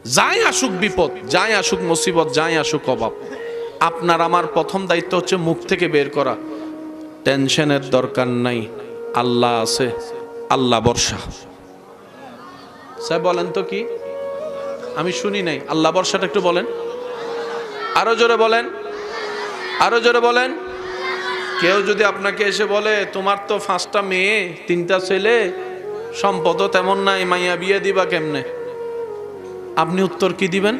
যাই আসুক বিপদ, যাই আসুক মুসিবত, যাই আসুক অভাব, আপনার আমার প্রথম দায়িত্ব হচ্ছে মুখ থেকে বের করা, টেনশনের দরকার নাই, আল্লাহ আছে, আল্লাহ ভরসা। স্যার বলেন তো কি, আমি শুনি নাই, আল্লাহ ভরসাটা একটু বলেন, আরো জোরে বলেন, আরো জোরে বলেন। কেউ যদি আপনাকে এসে বলে তোমার তো 5টা মেয়ে 3টা ছেলে, সম্পদও তেমন নাই, মাইয়া বিয়ে দিবা কেমনে, আপনি উত্তর কি দিবেন?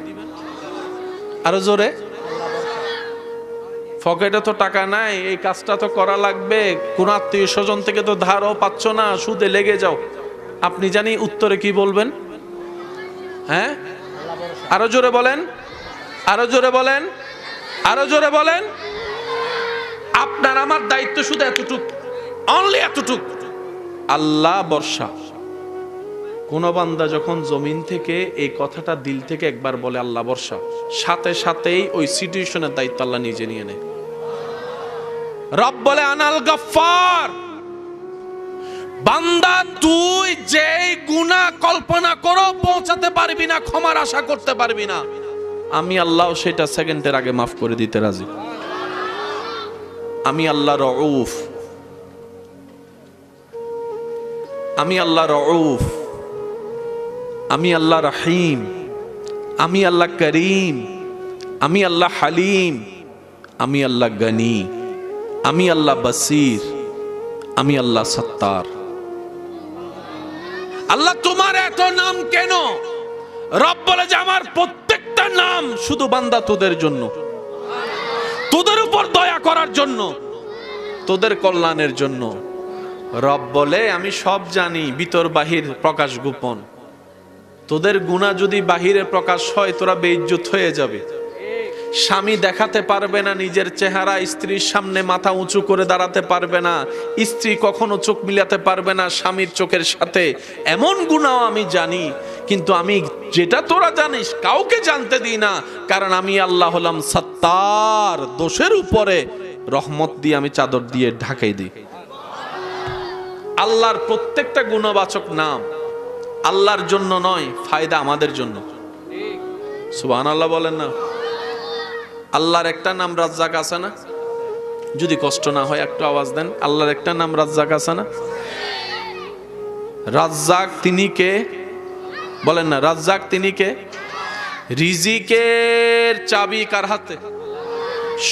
আরো জোরে। পকেটে তো টাকা নাই, এই কাজটা তো করা লাগবে, কোন আত্মীয় স্বজন থেকে তো ধারও পাচ্ছ না, সুদে লেগে যাও, আপনি জানি উত্তরে কি বলবেন? হ্যাঁ, আরো জোরে বলেন, আরো জোরে বলেন, আরো জোরে বলেন। আপনার আমার দায়িত্ব শুধু এতটুক, অনলি এতটুক, আল্লাহ ভরসা। কোন বান্দা যখন জমিন থেকে এই কথাটা দিল থেকে একবার বলে আল্লাহ ভরসা, সাথে সাথেই ওই সিচুয়েশনের দায়িত্ব আল্লাহ নিজে নিয়ে নেয়। রব বলে আনাল গফফার, বান্দা তুই যেই গুনাহ কল্পনা করো পৌঁছাতে পারবি না, ক্ষমার আশা করতে পারবি না, আমি আল্লাহ সেটা সেকেন্ডের আগে মাফ করে দিতে রাজি। আমি আল্লাহ রউফ, আমি আল্লাহ রউফ, আমি আল্লাহ রহিম, আমি আল্লাহ করিম, আমি আল্লাহ হালিম, আমি আল্লাহ গনি, আমি আল্লাহ বসির, আমি আল্লাহ সত্তার। আল্লাহ তোমার এত নাম কেন? রব বলে যে আমার প্রত্যেকটা নাম শুধু বান্দা তোদের জন্য, তোদের উপর দয়া করার জন্য, তোদের কল্যাণের জন্য। রব বলে আমি সব জানি, ভিতর বাহির প্রকাশ গোপন, তোদের গুনাহ যদি বাহিরে প্রকাশ হয় তোরা বেইজ্জত হয়ে যাবে। স্বামী দেখাতে পারবে না নিজের চেহারা, স্ত্রীর সামনে মাথা উঁচু করে দাঁড়াতে পারবে না, স্ত্রী কখনো চোখ মিলাতে পারবে না স্বামীর চোখের সাথে, এমন গুনাহ আমি জানি। কিন্তু আমি যেটা তোরা জানিস কাউকে জানতে দিই না, কারণ আমি আল্লাহ হলাম সত্তার, দোষের উপরে রহমত দিয়ে আমি চাদর দিয়ে ঢাকাই দিই। আল্লাহর প্রত্যেকটা গুণবাচক নাম আল্লাহর জন্য নয়, ফায়দা আমাদের জন্য। সুবহানাল্লাহ বলেন না। আল্লাহর একটা নাম রাজ্জাক আছে না? যদি কষ্ট না হয় একটু আওয়াজ দেন। আল্লাহর একটা নাম রাজ্জাক আছে না? রাজ্জাক তিনি কে? বলেন না, রাজ্জাক তিনি কে? রিজিকের চাবি কার হাতে?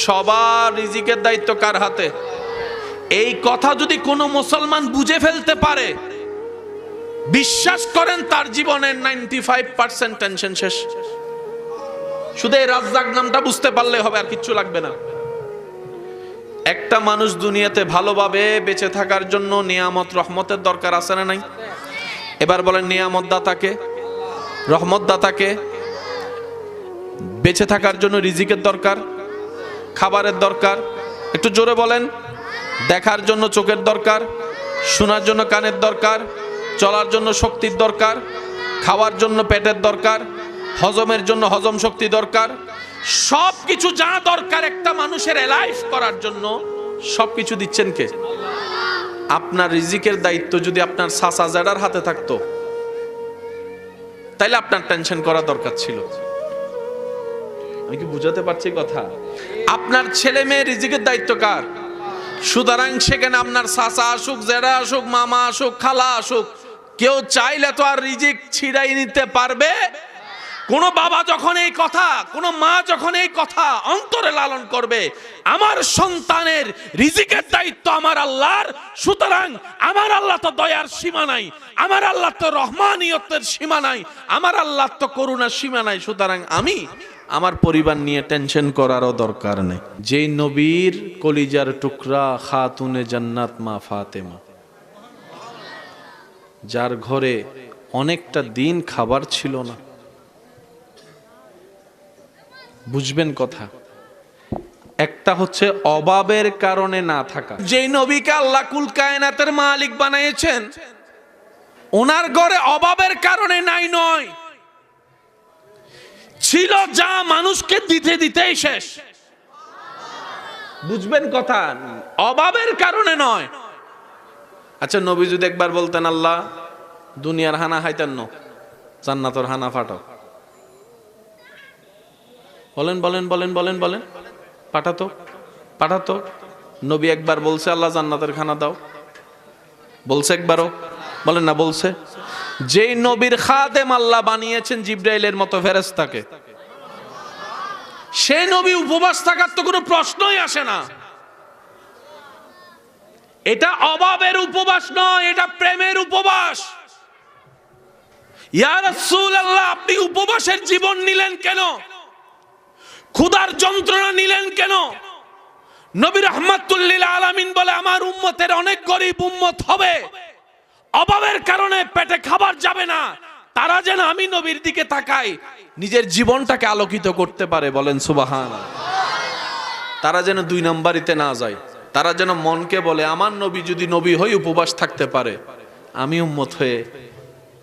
সবার রিজিকের দায়িত্ব কার হাতে? এই কথা যদি কোনো মুসলমান বুঝে ফেলতে পারে, বিশ্বাস করেন তার জীবনের 95% টেনশন শেষ। শুধু এই রাজ্জাক নামটা বুঝতে পারলে হবে, আর কিচ্ছু লাগবে না। একটা মানুষ দুনিয়াতে ভালোভাবে বেঁচে থাকার জন্য নিয়ামত রহমতের দরকার আছে না নাই? এবার বলেন, নিয়ামত দাতাকে, রহমত দাতাকে। বেঁচে থাকার জন্য রিজিকের দরকার, খাবারের দরকার, একটু জোরে বলেন। দেখার জন্য চোখের দরকার, শোনার জন্য কানের দরকার, চলার জন্য শক্তির দরকার, খাওয়ার জন্য পেটের দরকার, হজমের জন্য হজম শক্তি দরকার। সবকিছু যা দরকার একটা মানুষের লাইফ করার জন্য, সবকিছু দিচ্ছেন কে? আপনার রিজিকের দায়িত্ব যদি আপনার চাচা জাডার হাতে থাকতো তাইলে আপনার টেনশন করা দরকার ছিল। আমি কি বুঝাতে পারছি কথা? আপনার ছেলে মেয়ে রিজিকের দায়িত্ব কার? সুতরাং সেখানে আপনার চাচা আসুক, জেঠা আসুক, মামা আসুক, খালা আসুক, কেউ চাইলে তো আর রিজিক ছিড়াই নিতে পারবে? কোন বাবা যখন এই কথা, কোন মা যখন এই কথা অন্তরে লালন করবে, আমার সন্তানের রিজিকের দায়িত্ব আমার আল্লাহর, সুতরাং আমার আল্লাহ তো দয়ার সীমা নাই, আমার আল্লাহ তো রহমানিয়তের সীমা নাই, আমার আল্লাহ তো করুণার সীমা নাই, সুতরাং আমি আমার পরিবার নিয়ে টেনশন করারও দরকার নেই। যেই নবীর কলিজার টুকরা খাতুনে জান্নাত মা ফাতেমা, যার ঘরে অনেকটা দিন খাবার ছিল না, বুঝবেন কথা, একটা হচ্ছে অভাবের কারণে না থাকা। যেই নবীকে আল্লাহ কুল কায়নাতের মালিক বানিয়েছেন, ওনার ঘরে অভাবের কারণে নাই নয়, ছিল যা মানুষকে দিতে দিতেই শেষ। বুঝবেন কথা, অভাবের কারণে নয়। আচ্ছা, নবী যদি একবার বলতেন আল্লাহ দুনিয়ার হানা হাইতেন ন, জান্নাতের হানা ফাটাও, বলেন বলেন বলেন বলেন বলেন, পাঠাতো পাঠাতো। নবী একবার বলছে আল্লাহ জান্নাতের খানা দাও, বলছে একবারও? বলেন না বলছে। যেই নবীর খাদেম আল্লাহ বানিয়েছেন জিবরাইলের মতো ফেরেশতাকে, সেই নবী উপবাস থাকার তো কোনো প্রশ্নই আসে না। এটা অভাবের উপবাস নয়, এটা প্রেমের উপবাস। ইয়া রাসূলুল্লাহ, আপনি উপবাসের জীবন নিলেন কেন? ক্ষুধার যন্ত্রণা নিলেন কেন? নবী রাহমাতুল লিল আলামিন বলে আমার উম্মতের অনেক গরিব উম্মত হবে, অভাবের কারণে পেটে খাবার যাবে না, তারা যেন আমি নবীর দিকে তাকাই নিজের জীবনটাকে আলোকিত করতে পারে। বলেন সুবহানাল্লাহ। তারা যেন দুই নাম্বারিতে না যায়, তারা যেন মনকে বলে আমার নবী যদি নবী হয়ে উপবাস থাকতে পারে, আমি উম্মত হয়ে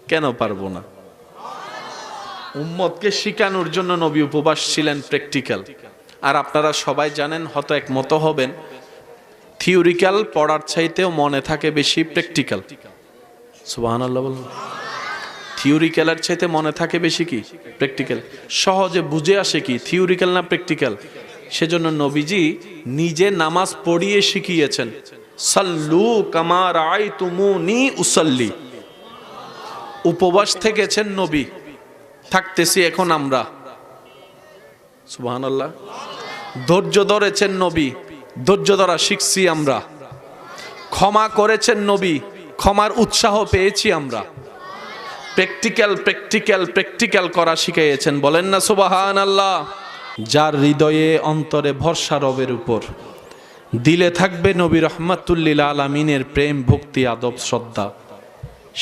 কেন পারবো না? উম্মতকে শিখানোর জন্য নবী উপবাস ছিলেন, প্র্যাকটিক্যাল। আর আপনারা সবাই জানেন, হয়তো একমত হবেন, থিওরিক্যাল পড়ার চাইতেও মনে থাকে বেশি প্র্যাকটিক্যাল। সুবহানাল্লাহ বলুন। থিওরিক্যালের চাইতে মনে থাকে বেশি কি? প্র্যাকটিক্যাল। সহজে বুঝে আসে কি, থিওরিক্যাল না প্র্যাকটিক্যাল? সেজন্য নবীজি নিজে নামাজ পড়িয়ে শিখিয়েছেন, সাল্লু কামা রাআইতুমুনি উসাল্লি। উপবাস থেকেছেন নবী, থাকতেছি এখন আমরা। সুবহানাল্লাহ। ধৈর্য ধরেছেন নবী, ধৈর্য ধরা শিখছি আমরা। ক্ষমা করেছেন নবী, ক্ষমার উৎসাহ পেয়েছি আমরা। প্র্যাকটিক্যাল প্র্যাকটিক্যাল প্র্যাকটিক্যাল করা শিখিয়েছেন। বলেন না সুবহানাল্লাহ। যার হৃদয়ে অন্তরে ভরসা রবের উপর, দিলে থাকবে নবী রাহমাতুল লিল আলামিনের প্রেম, ভক্তি, আদব, শ্রদ্ধা,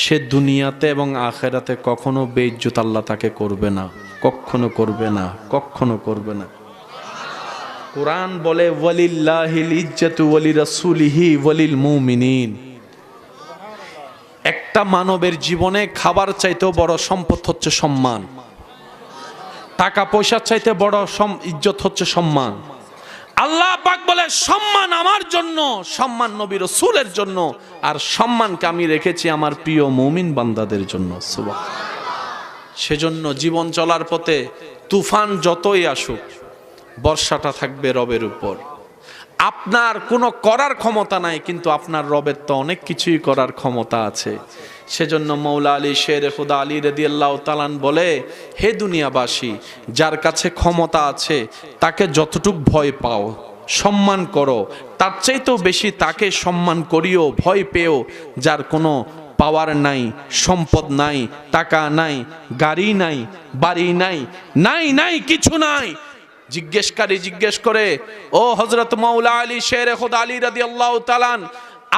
সে দুনিয়াতে এবং আখিরাতে কখনো বেইজ্জত আল্লাহ তাকে করবে না, কখনো করবে না, কখনো করবে না। কোরআন বলে ওয়ালিল্লাহিল ইজ্জাতু ওয়ালিরাসূলিহি ওয়ালিল মুমিনিন। একটা মানবের জীবনে খাবার চাইতেও বড় সম্পদ হচ্ছে সম্মান, টাকা পয়সার চাইতে বড় ইজ্জত হচ্ছে সম্মান। আল্লাহ পাক বলে সম্মান আমার জন্য, সম্মান নবী রাসূলের জন্য, আর সম্মানকে আমি রেখেছি আমার প্রিয় মুমিন বান্দাদের জন্য। সুবহানাল্লাহ। সেজন্য জীবন চলার পথে তুফান যতই আসুক, বর্ষাটা থাকবে রবের উপর। আপনার কোনো করার ক্ষমতা নাই, কিন্তু আপনার রবের তো অনেক কিছুই করার ক্ষমতা আছে। সেজন্য মৌলা আলী শেরে খুদা আলী রাদিয়াল্লাহু তাআলা বলে, হে দুনিয়াবাসী, যার কাছে ক্ষমতা আছে তাকে যতটুক ভয় পাও, সম্মান করো, তার চাইতেও বেশি তাকে সম্মান করিও, ভয় পেও যার কোনো পাওয়ার নাই, সম্পদ নাই, টাকা নাই, গাড়ি নাই, বাড়ি নাই, নাই নাই কিছু নাই। জিজ্ঞেসকারী জিজ্ঞেস করে, ও হযরত মাওলা আলী শেরে খুদা আলী রাদিয়াল্লাহু তাআলা,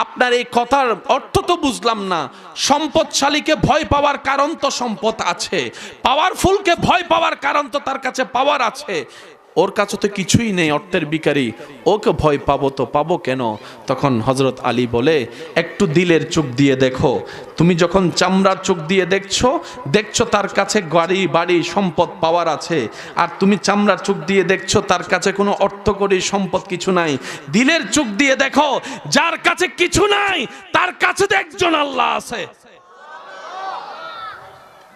আপনার এই কথার অর্থ তো বুঝলাম না। সম্পদশালীকে ভয় পাওয়ার কারণ তো সম্পদ আছে, পাওয়ারফুলকে ভয় পাওয়ার কারণ তো তার কাছে পাওয়ার আছে, ওর কাছে তো কিছুই নেই, অর্থের ভিখারি, ওকে ভয় পাবো তো পাবো কেন? তখন হযরত আলী বলে, একটু দিলের চোখ দিয়ে দেখো। তুমি যখন চামড়ার চোখ দিয়ে দেখছো তার কাছে গাড়ি বাড়ি সম্পদ পাওয়ার আছে, আর তুমি চামড়ার চোখ দিয়ে দেখছো তার কাছে কোনো অর্থকরী সম্পদ কিছু নাই। দিলের চোখ দিয়ে দেখো, যার কাছে কিছু নাই তার কাছে তো একজন আল্লাহ আছে।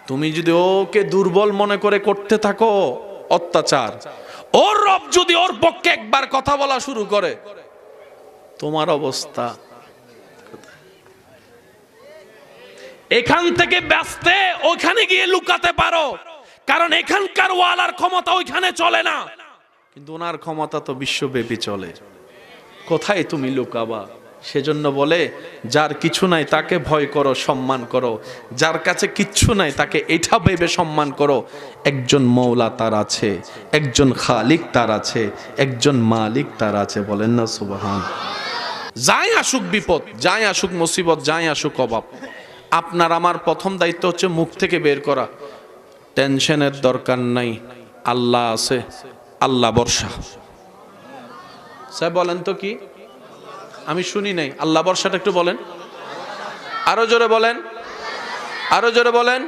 তুমি যদি ওকে দুর্বল মনে করে করতে থাকো অত্যাচার, ওর রব যদি ওর পক্ষে একবার কথা বলা শুরু করে, তোমার অবস্থা। এখান থেকে বাঁচতে ওখানে গিয়ে লুকাতে পারো, কারণ এখানকার ওয়ালার ক্ষমতা ওইখানে চলে না, কিন্তু ওনার ক্ষমতা তো বিশ্বব্যাপী চলে। কোথায় তুমি লুকাবা? সেজন্য বলে, যার কিছু নাই তাকে ভয় করো, সম্মান করো, যার কাছে কিচ্ছু নাই তাকে এটা ভেবে সম্মান করো, একজন মৌলা তার আছে, একজন খালিক তার আছে, একজন মালিক তার আছে। বলেন না সুবহানাল্লাহ। যাই আসুক বিপদ, যাই আসুক মুসিবত, যাই আসুক অভাব, আপনার আমার প্রথম দায়িত্ব হচ্ছে মুখ থেকে বের করা, টেনশনের দরকার নাই, আল্লাহ আছে, আল্লাহ ভরসা। স্যার বলেন তো কি? আমি শুনি নাই, আল্লাহ ভরসাটা একটু বলেন, আরো জোরে বলেন, আরো জোরে বলেন।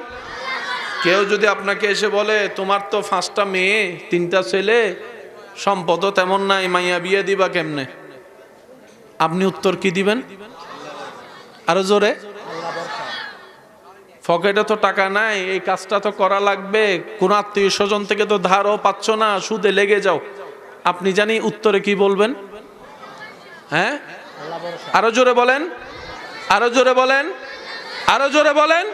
কেউ যদি আপনাকে এসে বলে তোমার তো 5টা মেয়ে 3টা ছেলে, সম্পদও তেমন নাই, মাইয়া বিয়ে দিবা কেমনে, আপনি উত্তর কি দিবেন? আরো জোরে। পকেটে তো টাকা নাই, এই কাজটা তো করা লাগবে, কোন আত্মীয় স্বজন থেকে তো ধারও পাচ্ছ না, সুদে লেগে যাও, আপনি জানি উত্তরে কি বলবেন? হ্যাঁ, আরো জোরে বলেন, আরো জোরে বলেন, আরো জোরে বলেন।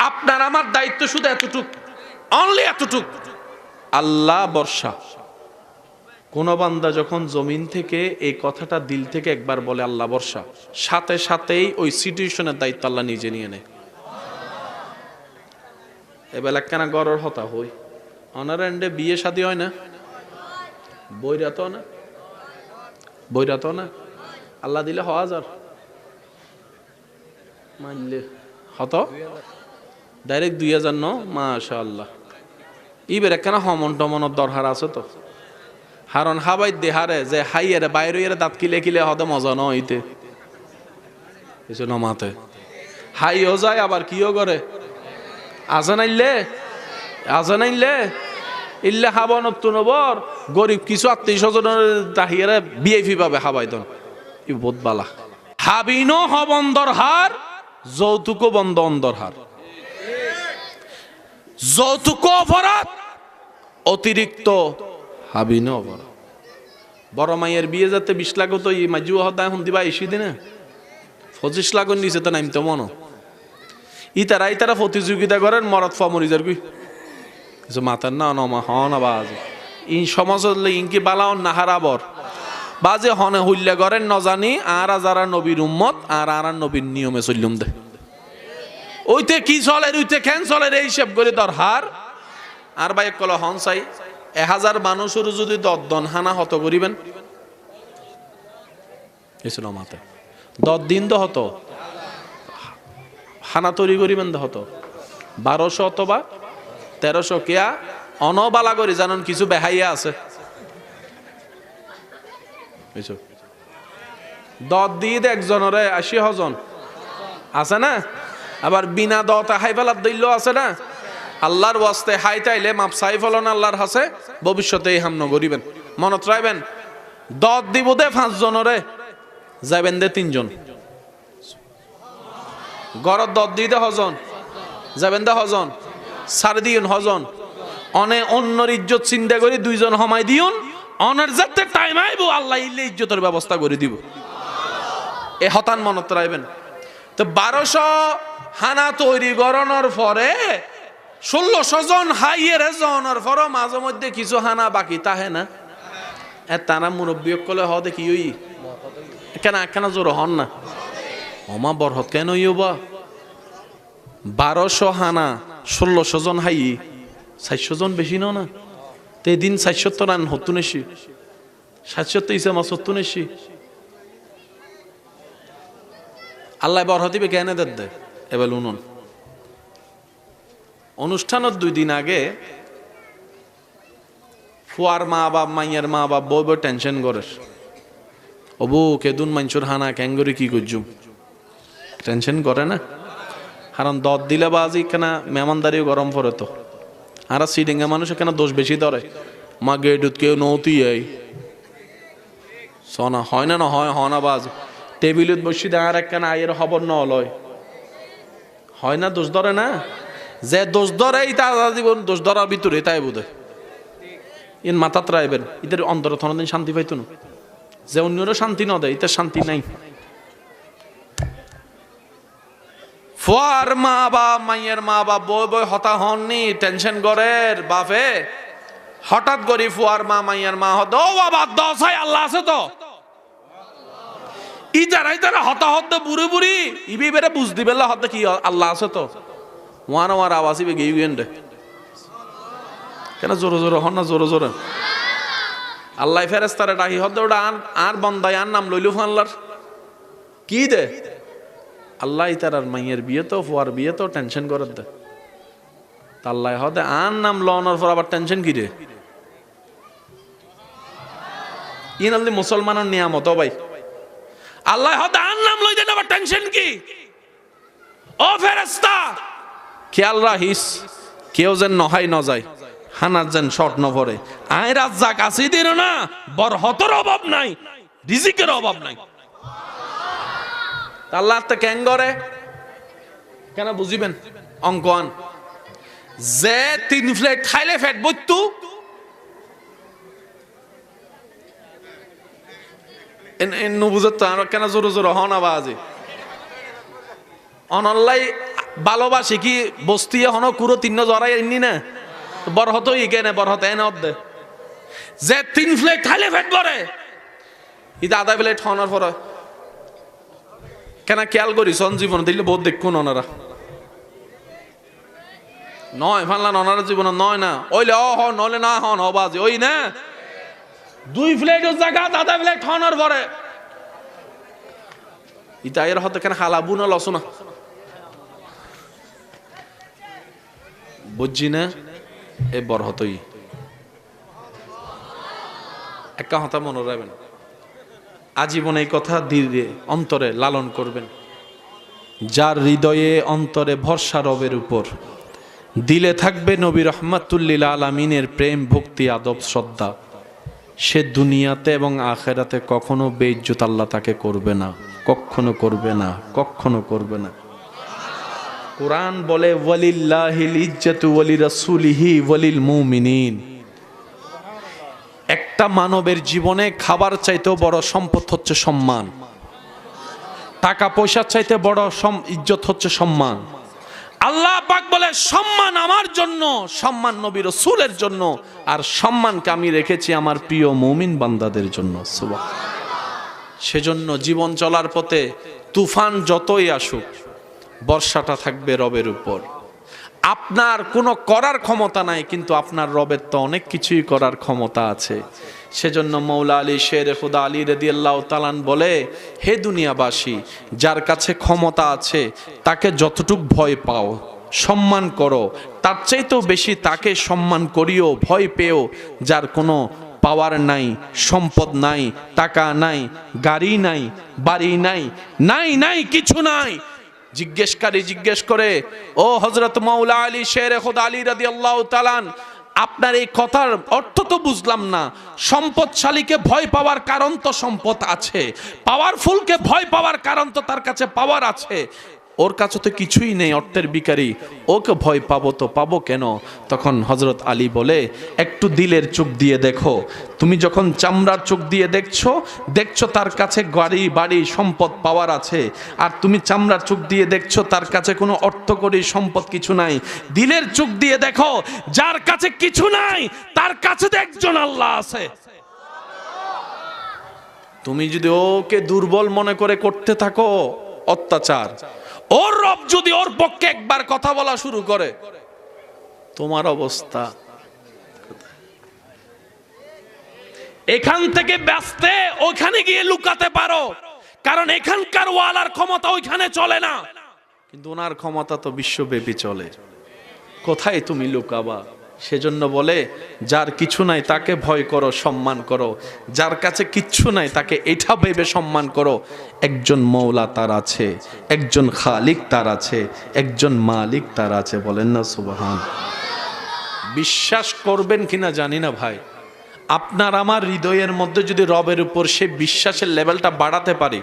আপনার আমার দায়িত্ব শুধু এতটুক, অনলি এতটুক, আল্লাহ ভরসা। কোন বান্দা যখন জমিন থেকে এই কথাটা দিল থেকে একবার বলে আল্লাহ ভরসা, সাথে সাথেই ওই সিচুয়েশনের দায়িত্ব আল্লাহ নিজে নিয়ে নেয়। এবেলা কেন গরর হতা হই, অনার এন্ডে বিয়ে শাদী হয় না, বইরাত না, বইরাত না, আল্লাহ দিলে 1000 মানলে হত ডাইরেক্ট 2000 ন, মাশাআল্লাহ। ইবের কেন হমন টমনের দরকার আছে তো, হারণ হাবাই দেহারে যে হাইয়ের বাইরের দাঁত কিলে কিলে হতে মজা ন হইতে কিছু নমাতে হাইও যায়, আবার কিও করে আজানাইলে, আজানাইলে ইল্লে হাবা নতুন বর গরিব কিছু আত্মীয় স্বজনের দাহিয়ারে বিআইপি পাবে হাবাইতন, ই বহুত বালা। হাবিনো হবন্দর হার, যৌতুক বন্ধ অন্দর হার। যৌতুক অপরাধ, অতিরিক্ত হাবিনো অপরাধ। বড় মাইয়ের বিয়ে যাতে 20 লাখ হতো, এই মাঝু হতায় এখন দিবা 80 দিনে 25 লাখ নিচে তো নামতো মনো। ইতারা প্রতিযোগিতা করেন মরদ ফমরিজার গুই মাতার না নমা হন আবাজ ইন সমাজ ইনকি বালাও নাহারাবর বাজে হনে হইলে করেন নজানি আর যারা নবীর উম্মত আর নবীর নিয়মে চললুম দে ওইতে কি চলে ওইতে কেন চলে এই হিসাব করে দরহার। আর ভাই কল হন চাই 1000 মানুষের যদি 10 দন হানা হত করিবেন এসলো মাতে 10 দিন তো হতো হানা তৈরি করিবেন তো হতো 1200 অথবা 1300 কেয়া অনবালা করি জানেন কিছু বেহাইয়া আছে 10 দিয়ে একজনরে 80 জন আছে না, আবার বিনা দতা হাই ফেলার দৈল্য আছে না। আল্লাহর ওয়াস্তে হাই তাইলে মাপ চাই ফলন আল্লাহর হাসে ভবিষ্যতে এই হামন করিবেন মনত রাখবেন। 10 দিব দে 5 জনরে যাবেন দে 3 জন গড়ত 10 দিয়ে হজন যাবেন দে হজন সার দিন হজন অনে অন্যর ইজ্জত চিন্তা করি 2 জন হমাই দিউন অনার যাতে টাইম আইব আল্লাহ ইল্লে ইজ্জতের ব্যবস্থা করে দিব এ হতান মনত রাখবেন। তো 1200 হানা তৈরি করানোর পরে 1600 জন হাইয়ের জনের পর মাঝে মধ্যে কিছু হানা বাকি তাহে না তারা মুরব্বী কলে হ দেখি ওই কেন কেন জোর হন না অমা বরহত কেন ইবা 1200 হানা 1600 জন হাই 400 জন বেশি না তো এদিন 470 রান হতুন এসি 700 ইসে মাছ হতুন এসি আল্লাহ বরহতিবে কেন দে এবার উনুন অনুষ্ঠানের 2 দিন আগে ফুয়ার মা বাপ মাইয়ার মা বাপ বই বই টেনশন করে অবু কেদুন মাঞ্চুর হানা ক্যাঙ্গরি কি করছুম টেনশন করে না কারণ 10 দিলে বাজি কেন মেহমানদারিও গরম পড়ে তো আর সিডিঙ্গা মানুষ কেন দোষ বেশি ধরে মা গেডুত কেউ নৌতি এই সনা হয় না হয় হনা বাজ টেবিলত বসি আর একখানা আয়ের খবর ন লয় হয় না দোষ ধরে না যে দোষ ধরে তা জীবন দোষ ধরার ভিতরে তাই বোধ ইন মাথাত রাখবেন এদের অন্তর থনদিন শান্তি পাইতো না যে অন্যরও শান্তি ন দেয় এতে শান্তি নাই। ফুয়ার মা বাপ মাইয়ের মা বাপ বই বই হতা হননি টেনশন করের বাপে হঠাৎ করি ফুয়ার মা মাইয়ের মা হত ও বাবা 10 আল্লাহ আছে তো ইতারা হতাহত বুড়ি বুড়ি ইবি বেড়ে বুঝ দিবে হত কি আল্লাহ আছে তো ওয়ান ওয়ার আওয়াজ ইবে গেই গেন্ডে কেন জোরে জোরে হন না জোরে জোরে আল্লাহ ফেরেস্তারে ডাকি হত ওটা আর বন্দায় আর নাম লইলু আল্লাহর কি দে আল্লাহ ইতারার মাইয়ের বিয়ে তো ফুয়ার বিয়ে তো টেনশন করে দে আল্লাহ হতে আর নাম লওয়ানোর পর আবার টেনশন কি রে ইন আল্লি মুসলমানের নিয়ামত ভাই আল্লাহ হতে আর নাম লই দেন আবার টেনশন কি ও ফেরেশতা খেয়াল রাখিস কেউ যেন নহাই ন যায় হানার যেন শর্ট ন পড়ে আয় রাজ্জাক আসি দিন না বরহতর অভাব নাই রিজিকের অভাব নাই আল্লাহ তো কেন করে কেন বুঝিবেন অঙ্কন যে 3 প্লেট খাইলে ফেট বইতু এন বুঝত আর কেন জোর জোর হন আবাজে অনল্লাই ভালোবাসি কি বস্তি হন কুরো 3 জরাই এনি না বড় হতো ই কেনে বড় হতো এনে অদ্দে যে 3 প্লেট খাইলে ফেট ভরে ইদা আধা প্লেট হনার পরে কেন খেয়াল করি জীবন দিলে বহুত দেখুন ওনারা নয় ফানলান ওনারা জীবন নয় না ওইলে হন নলে না হন হবাজে ওই না 2 প্লেটের জায়গা আধা প্লেট হনার পরে ইতা এর হতে কেন হালাবু না লস না বুঝছি না এ বড় হতই একটা হতা মনে রাখবেন আজীবন এই কথা ধীরে অন্তরে লালন করবেন যার হৃদয়ে অন্তরে ভরসা রবের উপর দিলে থাকবে নবী রহমাতুল্লিল আলামিনের প্রেম ভক্তি আদব শ্রদ্ধা সে দুনিয়াতে এবং আখেরাতে কখনো বেইজ্জত আল্লাহ তাকে করবে না কখনো করবে না কখনো করবে না কোরআন বলে ওয়ালিল্লাহিল ইজ্জাতু ওয়ালি রাসূলিহি ওয়ালিল মুমিনিন একটা মানবের জীবনে খাবার চাইতেও বড় সম্পদ হচ্ছে সম্মান টাকা পয়সার চাইতে বড় ইজ্জত হচ্ছে সম্মান আল্লাহ পাক বলে সম্মান আমার জন্য সম্মান নবী রাসূলের জন্য আর সম্মানকে আমি রেখেছি আমার প্রিয় মুমিন বান্দাদের জন্য সুবহানাল্লাহ সেজন্য জীবন চলার পথে তুফান যতই আসুক বর্ষাটা থাকবে রবের উপর আপনার কোনো করার ক্ষমতা নাই কিন্তু আপনার রবের তো অনেক কিছুই করার ক্ষমতা আছে সেজন্য মৌলা আলী শের খুদা আলী রাদিয়াল্লাহু তাআলা বলে হে দুনিয়াবাসী যার কাছে ক্ষমতা আছে তাকে যতটুক ভয় পাও সম্মান করো তার চাইতেও বেশি তাকে সম্মান করিও ভয় পেও যার কোনো পাওয়ার নাই সম্পদ নাই টাকা নাই গাড়ি নাই বাড়ি নাই নাই নাই কিছু নাই জিজ্ঞেসকারী জিজ্ঞেস করে ও হযরত মাওলা আলী শের খুদা আলী রাদিয়াল্লাহু তাআলা আপনার এই কথার অর্থ তো বুঝলাম না সম্পদশালীকে ভয় পাওয়ার কারণ তো সম্পদ আছে পাওয়ারফুলকে ভয় পাওয়ার কারণ তো তার কাছে পাওয়ার আছে ওর কাছে তো কিছুই নেই অর্থের ভিখারি ওকে ভয় পাবো তো পাবো কেন তখন হযরত আলী বলে একটু দিলের চোখ দিয়ে দেখো তুমি যখন চামড়ার চোখ দিয়ে দেখছো তার কাছে গাড়ি বাড়ি সম্পদ পাওয়ার আছে আর তুমি চামড়ার চোখ দিয়ে দেখছো তার কাছে কোনো অর্থকরী সম্পদ কিছু নাই দিলের চোখ দিয়ে দেখো যার কাছে কিছু নাই তার কাছে তো একজন আল্লাহ আছে তুমি যদি ওকে দুর্বল মনে করে করতে থাকো অত্যাচার ওর রব যদি ওর পক্ষে একবার কথা বলা শুরু করে তোমার অবস্থা এখান থেকে বাঁচতে ওখানে গিয়ে লুকাতে পারো কারণ এখানকার ওয়ালার ক্ষমতা ওইখানে চলে না কিন্তু ওনার ক্ষমতা তো বিশ্বব্যাপী চলে কোথায় তুমি লুকাবা সেজন্য বলে যার কিছু নাই তাকে ভয় করো সম্মান করো যার কাছে কিচ্ছু নাই তাকে এটা ভেবে সম্মান করো একজন মওলা তার আছে একজন খালিক তার আছে একজন মালিক তার আছে বলেন না সুবহান বিশ্বাস করবেন কিনা জানি না ভাই আপনার আমার হৃদয়ের মধ্যে যদি রবের উপর সেই বিশ্বাসের লেভেলটা বাড়াতে পারি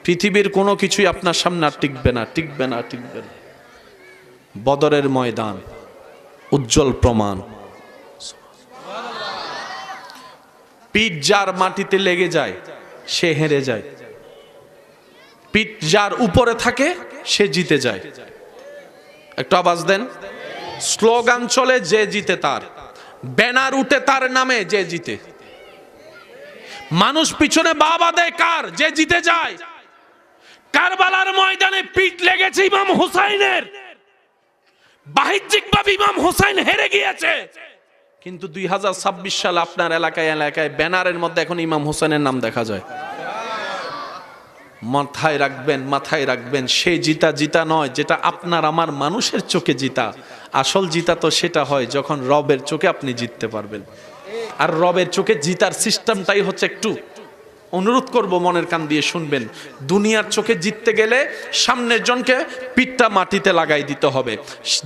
পৃথিবীর কোনো কিছুই আপনার সামনে আর টিকবে না টিকবে না টিকবে না বদরের ময়দান উজ্জ্বল প্রমাণ পিঠ যার মাটিতে লেগে যায় সে হেরে যায় পিঠ যার উপরে থাকে সে জিতে যায় একটু আওয়াজ দেন স্লোগান চলে যে জিতে তার ব্যানার উঠে তার নামে যে জিতে মানুষ পিছনে বাবা দেয় কার যে জিতে যায় কারবালার ময়দানে পিঠ লেগেছে ইমাম হুসাইনের বাহ্যিকভাবে ইমাম হুসাইন হেরে গিয়েছে কিন্তু 2026 সালে আপনার এলাকায় ব্যানারের মধ্যে এখন ইমাম হুসাইনের নাম দেখা যায় মাথায় রাখবেন সেই জিতা নয় যেটা আপনার আমার মানুষের চোখে জিতা আসল জিতা তো সেটা হয় যখন রবের চোখে আপনি জিততে পারবেন আর রবের চোখে জিতার সিস্টেমটাই হচ্ছে একটু অনুরোধ করব মনের কান দিয়ে শুনবেন, দুনিয়ার চোখে জিততে গেলে সামনের জনকে পিঠটা মাটিতে লাগাই দিতে হবে।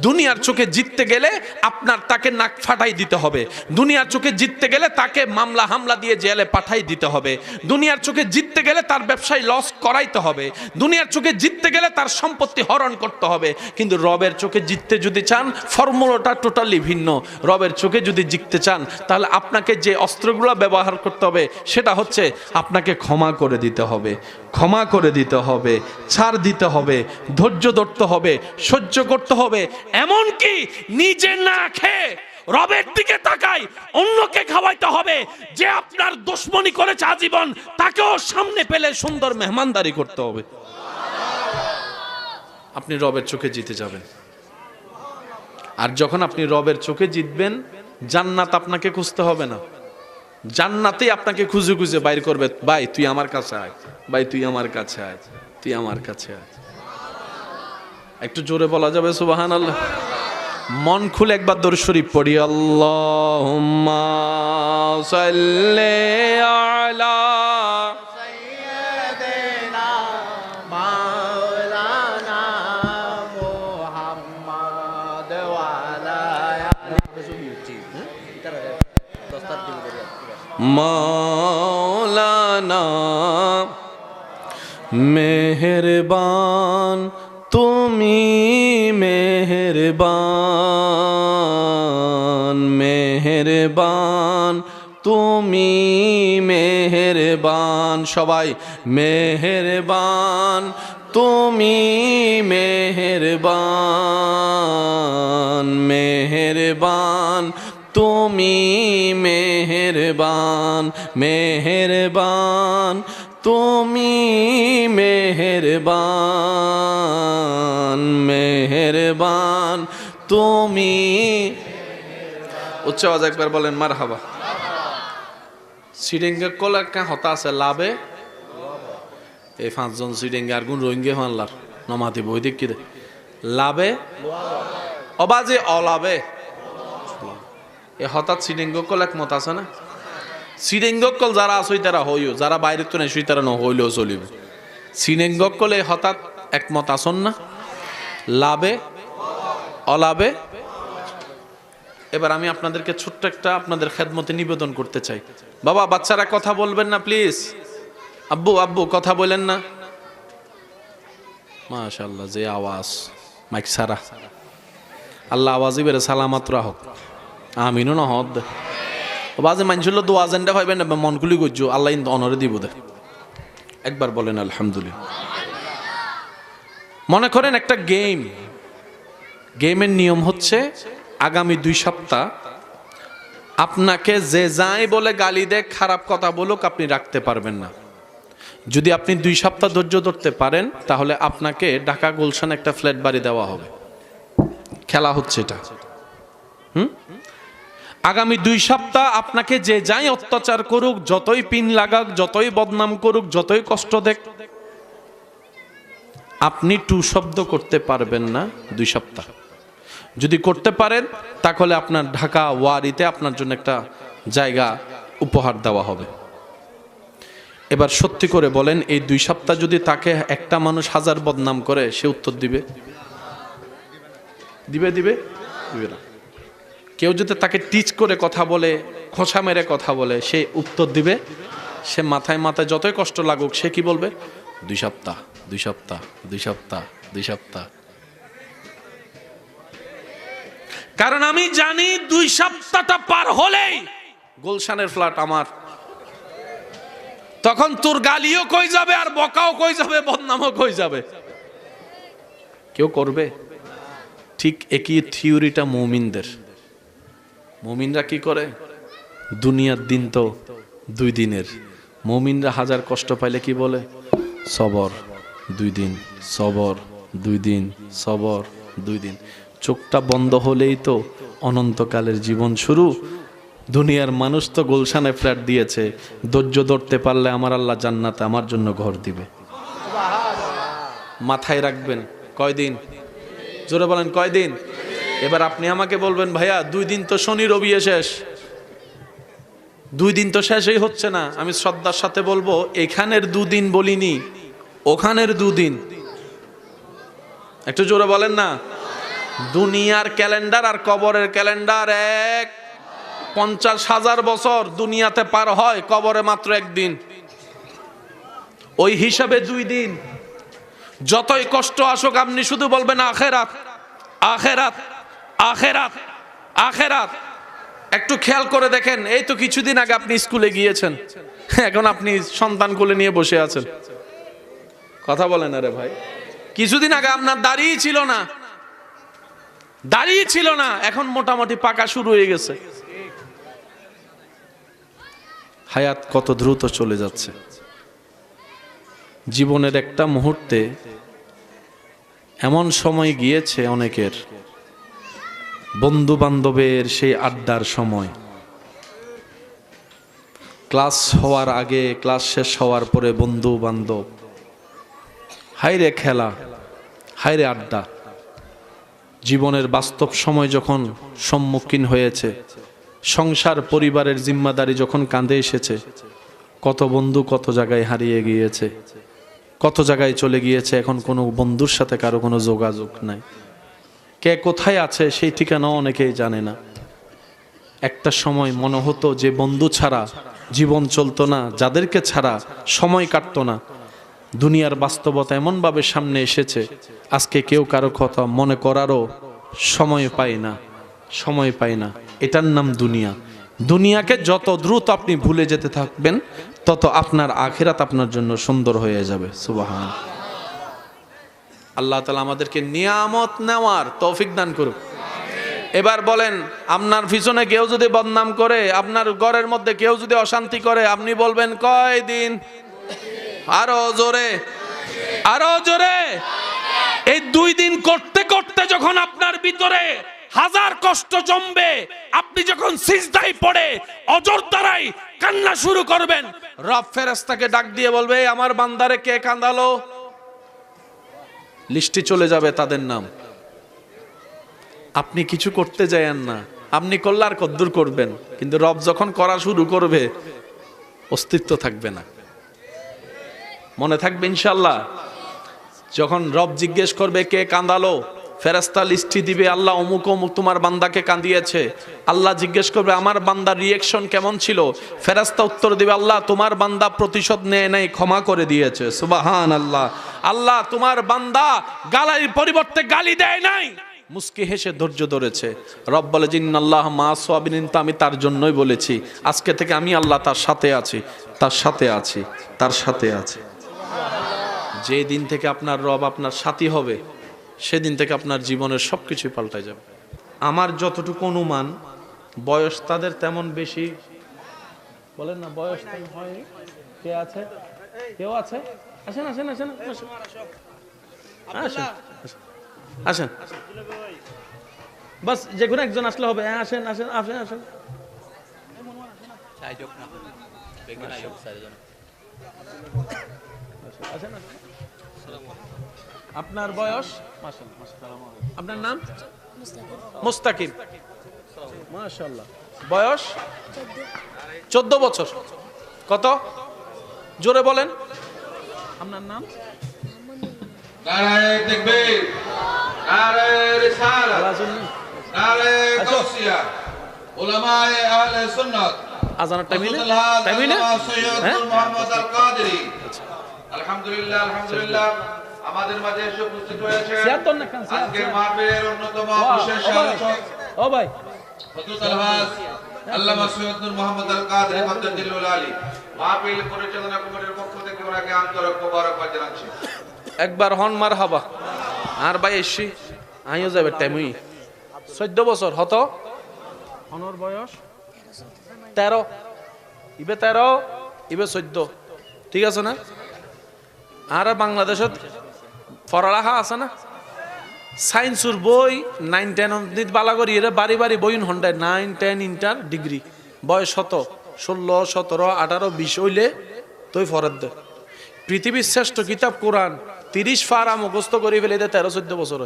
দুনিয়ার চোখে জিততে গেলে আপনার তাকে নাক ফাটাই দিতে হবে। দুনিয়ার চোখে জিততে গেলে তাকে মামলা হামলা দিয়ে জেলে পাঠাই দিতে হবে। দুনিয়ার চোখে জিততে গেলে তার ব্যবসায় লস করাইতে হবে। দুনিয়ার চোখে জিততে গেলে তার সম্পত্তি হরণ করতে হবে। কিন্তু রবের চোখে জিততে যদি চান, ফর্মুলাটা টোটালি ভিন্ন। রবের চোখে যদি জিততে চান, তাহলে আপনাকে যে অস্ত্রগুলো ব্যবহার করতে হবে সেটা হচ্ছে আপনাকে ক্ষমা করে দিতে হবে, ক্ষমা করে দিতে হবে, ছাড় দিতে হবে, ধৈর্য ধরতে হবে, সহ্য করতে হবে। এমনকি নিজে না খেয়ে রবের দিকে তাকাই অন্যকে খাওয়াইতে হবে। যে আপনার দুশমনি করেছে আজীবন, তাকেও সামনে পেলে সুন্দর মেহমানদারি করতে হবে। আপনি রবের চোখে জিতে যাবেন। আর যখন আপনি রবের চোখে জিতবেন, জান্নাত আপনাকে খুঁজতে হবে না, জান্নাতেই আপনাকে খুঁজে খুঁজে বাইর করবে। ভাই তুই আমার কাছে আয়, ভাই তুই আমার কাছে আয়, তুই আমার কাছে আয়। একটু জোরে বলা যাবে সুবহানাল্লাহ? মন খুলে একবার দরুদ শরীফ পড়ি। আল্লাহুম্মা সাল্লি আলা সাইয়্যিদিনা মাওলানা মুহাম্মদ ওয়া আলা মাওলানা। মেহেরবান তুমি, মেহেরবান, মেহেরবান তুমি, মেহেরবান। সবাই মেহেরবান তুমি, মেহেরবান, মেহেরবান তুমি, মেহেরবান, মেহেরবান তুমি, মেহেরবান, মেহেরবান তুমি। উচ্চ আওয়াজ একবার বলেন মারহাবা। সিডেঙ্গে কলা হতা আছে লাভে এই 5 জন সিডেঙ্গে আর গুণ রোহিঙ্গে হানলার নমাতি বই দেখ কি লাভে অবাজে অলাভে এ হঠাৎ সিডেঙ্গকল একমত আছে না? সিডেঙ্গকল যারা আছে তারা হইও, যারা বাইরে তো নেই তারা ন হইলেও চলিব। সিডেঙ্গকলে হঠাৎ একমত আসন না? লাভে অলাভে। এবার আমি আপনাদেরকে ছোট্ট একটা আপনাদের খেদমতে নিবেদন করতে চাই। বাবা বাচ্চারা কথা বলবেন না প্লিজ। আব্বু আব্বু কথা বলেন না। মাশাআল্লাহ যে আওয়াজ মাইক সারা, আল্লাহ আওয়াজই বেড়ে সালামাত রাহক, আমিনও না হদ। বাজে মানুষের দোয়া জেন্ডা পাইবেন না, মন খুলি করছো আল্লাহ অনরে দিব দে। একবার বলেন আলহামদুলিল্লাহ। মনে করেন একটা গেম, গেমের নিয়ম হচ্ছে আগামী 2 সপ্তাহ আপনাকে যে যাই বলে গালি দেয়, খারাপ কথা বলুক, আপনি রাখতে পারবেন না। যদি আপনি 2 সপ্তাহ ধৈর্য ধরতে পারেন, তাহলে আপনাকে ঢাকা গুলশান একটা ফ্ল্যাট বাড়ি দেওয়া হবে। খেলা হচ্ছে এটা। আগামী 2 সপ্তাহ আপনাকে যে যাই অত্যাচার করুক, যতই পিন লাগাক, যতই বদনাম করুক, যতই কষ্ট দেখ, আপনি টু শব্দ করতে পারবেন না 2 সপ্তাহ। যদি করতে পারেন তাহলে আপনার ঢাকা ওয়ারিতে আপনার জন্য একটা জায়গা উপহার দেওয়া হবে। এবার সত্যি করে বলেন, এই 2 সপ্তাহ যদি তাকে একটা মানুষ 1000 বদনাম করে, সে উত্তর দিবে? দিবে দিবে দিবে না। কেউ যদি তাকে টিচ করে কথা বলে, খোঁচা মেরে কথা বলে, সে উত্তর দিবে? সে মাথায় মাথায় যতই কষ্ট লাগুক, সে কি বলবে? 2 সপ্তাহ 2 সপ্তাহ 2 সপ্তাহ 2 সপ্তাহ। কারণ আমি জানি 2 সপ্তাহটা পার হলেই গুলশানের ফ্ল্যাট আমার। তখন তোর গালিও কই যাবে, আর বকাও কই যাবে, বদনামও কই যাবে। কেউ করবে? ঠিক একই থিওরিটা মুমিনদের। মুমিনরা কি করে? দুনিয়ার দিন তো 2 দিনের। মুমিনরা 1000 কষ্ট পাইলে কি বলে? সবর 2 দিন, সবর 2 দিন, সবর 2 দিন। চোখটা বন্ধ হলেই তো অনন্তকালের জীবন শুরু। দুনিয়ার মানুষ তো গুলশানে ফ্ল্যাট দিয়েছে, ধৈর্য ধরতে পারলে আমার আল্লাহ জান্নাতে আমার জন্য ঘর দিবে। মাথায় রাখবেন। কয়দিন? জোরে বলেন কয়দিন? এবার আপনি আমাকে বলবেন ভাইয়া 2 দিন তো শনি রবি শেষ, 2 দিন তো শেষই হচ্ছে না। আমি শ্রদ্ধার সাথে বলবো, এখানের 2 দিন বলিনি, ওখানের 2 দিন। একটু জোরে বলেন না। দুনিয়ার ক্যালেন্ডার আর কবরের ক্যালেন্ডার এক। 50,000 বছর দুনিয়াতে পার হয়, কবরে মাত্র 1 দিন। ওই হিসাবে 2 দিন। যতই কষ্ট আসুক আপনি শুধু বলবেন আখেরাত, আখেরাত, আখেরাত, আখেরাত। একটু খেয়াল করে দেখেন, এই তো কিছুদিন আগে আপনি স্কুলে গিয়েছেন, এখন আপনি সন্তান কোলে নিয়ে বসে আছেন। কথা বলেন আরে ভাই। কিছুদিন আগে আপনার দাড়িই ছিল না, দাড়িই ছিল না, এখন মোটামুটি পাকা শুরু হয়ে গেছে। হায়াত কত দ্রুত চলে যাচ্ছে। জীবনের একটা মুহূর্তে এমন সময় গিয়েছে অনেকের, বন্ধু বান্ধবের সেই আড্ডার সময়, ক্লাস হওয়ার আগে, ক্লাস শেষ হওয়ার পরে বন্ধু বান্ধব, হাইরে খেলা, হাইরে আড্ডা। জীবনের বাস্তব সময় যখন সম্মুখীন হয়েছে, সংসার পরিবারের জিম্মাদারি যখন কাঁধে এসেছে, কত বন্ধু কত জায়গায় হারিয়ে গিয়েছে, কত জায়গায় চলে গিয়েছে। এখন কোনো বন্ধুর সাথে কারো কোনো যোগাযোগ নাই। কে কোথায় আছে সেই ঠিকানাও অনেকেই জানে না। একটা সময় মনে হতো যে বন্ধু ছাড়া জীবন চলতো না, যাদেরকে ছাড়া সময় কাটতো না। দুনিয়ার বাস্তবতা এমনভাবে সামনে এসেছে, আজকে কেউ কারো কথা মনে করারও সময় পায় না, সময় পায় না। এটার নাম দুনিয়া। দুনিয়াকে যত দ্রুত আপনি ভুলে যেতে থাকবেন, তত আপনার আখিরাত আপনার জন্য সুন্দর হয়ে যাবে। সুবহান আল্লাহ তাআলা আমাদেরকে নিয়ামত নেওয়ার তৌফিক দান করুক। এবার বলেন, আপনার পিছনে কেউ যদি বদনাম করে, আপনার ঘরের মধ্যে কেউ যদি অশান্তি করে, আপনি বলবেন কয়দিন? আরো জোরে, আরো জোরে। এই 2 দিন করতে করতে যখন আপনার ভিতরে হাজার কষ্ট জমবে, আপনি যখন সিজদায় পড়ে অজর দ্বারাই কান্না শুরু করবেন, রব ফেরেশতাকে ডাক দিয়ে বলবে, আমার বান্দারে কে কাঁদালো? লিস্টে চলে যাবে তাদের নাম। আপনি কিছু করতে যায়েন না, আপনি করলে আর কদ্দুর করবেন, কিন্তু রব যখন করা শুরু করবে, অস্তিত্ব থাকবে না। মনে থাকবে ইনশাআল্লাহ। যখন রব জিজ্ঞেস করবে কে কাঁদালো, ফেরেশতা লিস্টি দিবে, আল্লাহ অমুক অমুক তোমার বান্দাকে কাঁদিয়েছে। আল্লাহ জিজ্ঞেস করবে আমার বান্দার রিয়েকশন কেমন ছিল, ফেরেশতা উত্তর দিবে, আল্লাহ তোমার বান্দা প্রতিশোধ নেয় নাই, ক্ষমা করে দিয়েছে। সুবহানাল্লাহ। আল্লাহ তোমার বান্দা গালির পরিবর্তে গালি দেয় নাই, মুস্কি হেসে ধৈর্য ধরেছে। রব বলে, জিন্নাল্লাহ মা সাবিরিন, আমি তার জন্যই বলেছি, আজকে থেকে আমি আল্লাহ তার সাথে আছি, তার সাথে আছি, তার সাথে আছি। যে দিন থেকে আপনার রব আপনার সাথী হবে, সেদিন থেকে আপনার জীবনের সবকিছুই পাল্টায় যাবে। আমার যতটুকু অনুমান, বয়স তাদের তেমন বেশি, বলেন না বয়স হয়নি। কে আছে? কেউ আছে? আসেন আসেন আসেন আসেন আসেন, বাস যে কোনো একজন আসলে হবে। আসেন আসেন আসেন আসেন। আপনার বয়স? আপনার নাম? মুস্তাকিম। মাশাআল্লাহ। বয়স 14 বছর। কত? জোরে বলেন। আপনার নাম? নারায়ে তাকবীর, নারায়ে রিসালাত, নারায়ে গাউসিয়া, উলামায়ে আহলে সুন্নাত। আজানের টাইম নেই, টাইম নেই। সৈয়দ মুহাম্মদ আল কাদেরী। আলহামদুলিল্লাহ, আলহামদুলিল্লাহ, আমাদের মাঝে এসে উপস্থিত হয়েছে আজকের মাহফিলের অন্যতম বিশেষ আলোচক ও ভাই হযরত আলহাজ আল্লামা সৈয়দ মুহাম্মদ আল কাদেরী মাদ্দাজিল্লুল আলী। মাহফিল পরিচালনা কমিটির পক্ষ থেকে ওনাকে আন্তরিক মোবারকবাদ জানাচ্ছি। একবার হন মারহাবা। আর ভাই এসছি আইও যাবে টাইমই 14 বছর হতো। অনর বয়স 13, ইবে 13, ইবে 14, ঠিক আছে না? আর বাংলাদেশত পড়ালেখা আছে না? সায়েন্সের বই 9, 10 বালা করি এরা বাড়ি বাড়ি বই হন্ডায় 9, 10 ইন্টার ডিগ্রি। বয়স হতো 16, 17, 18, 20 হইলে তুই ফরাদ দে। পৃথিবীর শ্রেষ্ঠ কিতাব কোরআন 30 ফারা মুখস্থ করে ফেলে 13-14 বছর।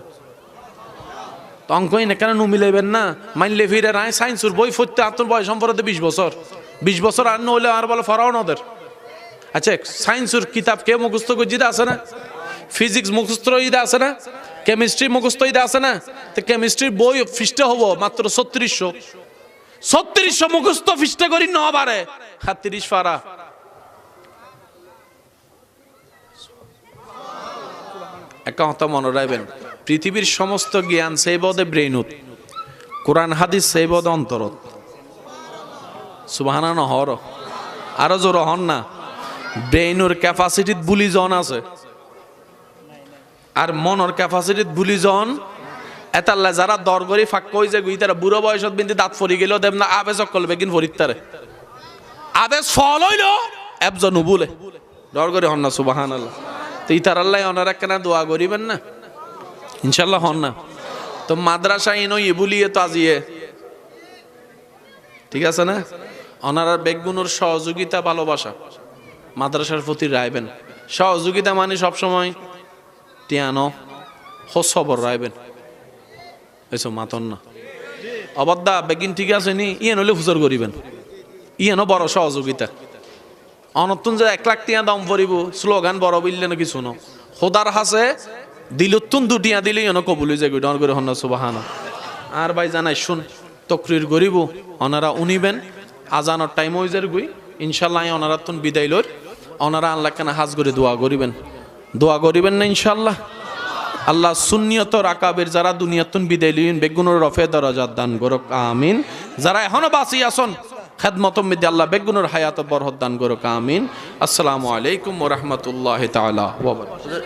অঙ্কই না কেন মিলাইবেন না? মাইনলে ফিরে রায় সায়েন্সের বই পড়তে আপনার বয়স সম্পর্কে 20 বছর। 20 বছর আর নইলে আর বলে ফরাও নদের। আচ্ছা সায়েন্সের কিতাব কে মুখস্থ করজিতে আছে না, ফিজিক্স মুখস্থ ইদা আছে না, কেমিস্ট্রি মুখস্থ ইদা আছে না, তো কেমিস্ট্রির বই ফিস্টে হবো মাত্র 3600 মুখস্থ ফিস্টে করি ন বারে 30 ফারা। একটা কথা মনে রাখবেন, পৃথিবীর সমস্ত জ্ঞান সেই বোধে ব্রেইনুত, কোরআন হাদিস সেই বোধে অন্তরত। সুবহানাল্লাহ হর আরো জোর হন না। ব্রেইনুর ক্যাপাসিটিত বুলি জন আছে আর মনের ক্যাপাসিটিত বুলি জন এতাল্লা যারা দরগরি ফাঁক কই যে গুই তারা বুড়ো বয়সত বিন্দি দাঁত ফরি গেল দেব না আবেজ অকল বেগিন ফরিত তারে আবেজ ফল হইল একজন বলে দরগরি হন না। সুবহানাল্লাহ। তো ইতার আল্লাহ ওনারা কেন দোয়া করিবেন না ইনশাল্লাহ হন না। তো মাদ্রাসা ইনো ইবুলিয়ে তো আজিয়ে ঠিক আছে না, ওনারা বেগুনের সহযোগিতা ভালোবাসা মাদ্রাসার প্রতি রাইবেন। সহযোগিতা মানে সবসময় টিয়ানো খোঁজখবর রাইবেন, এসব মাতন না অবাদ্দা বেগিন ঠিক আছে নি ইয়ে নইলে হুজুর করিবেন, ইয়েনো বড় সহযোগিতা। অনতুন যে 1 লাখ টিয়া দাম পড়িব স্লোগান বড় বললে না কিছু ন খোদার হাসে দিলুতুন দুটিয়া দিলে ইয়েনো কবুলি যে ডর করে হন্না সুবহানাল্লাহ। আর ভাই জানাই শুন তকরির গরিব ওনারা উনিবেন আজানোর টাইম হয়ে যার গুই ইনশাল্লাহ ওনারা তুন বিদায় লর ওনারা আল্লাহ কেন হাজ করে দোয়া করিবেন না ইনশাল্লাহ। আল্লাহ সুন্নিয়ত রাকাবের যারা দুনিয়াতুন বিদায় লইন বেগুনের রফে দরাজাত দান করুক আমিন। যারা এখনো বাঁচি আসন খেদমতম মিদে আল্লাহ বেগুনের হায়াত বরহত দান করুক আমিন। আসসালামু আলাইকুম ওয়া রাহমাতুল্লাহি তাআলা ওয়া বারাকাতুহু।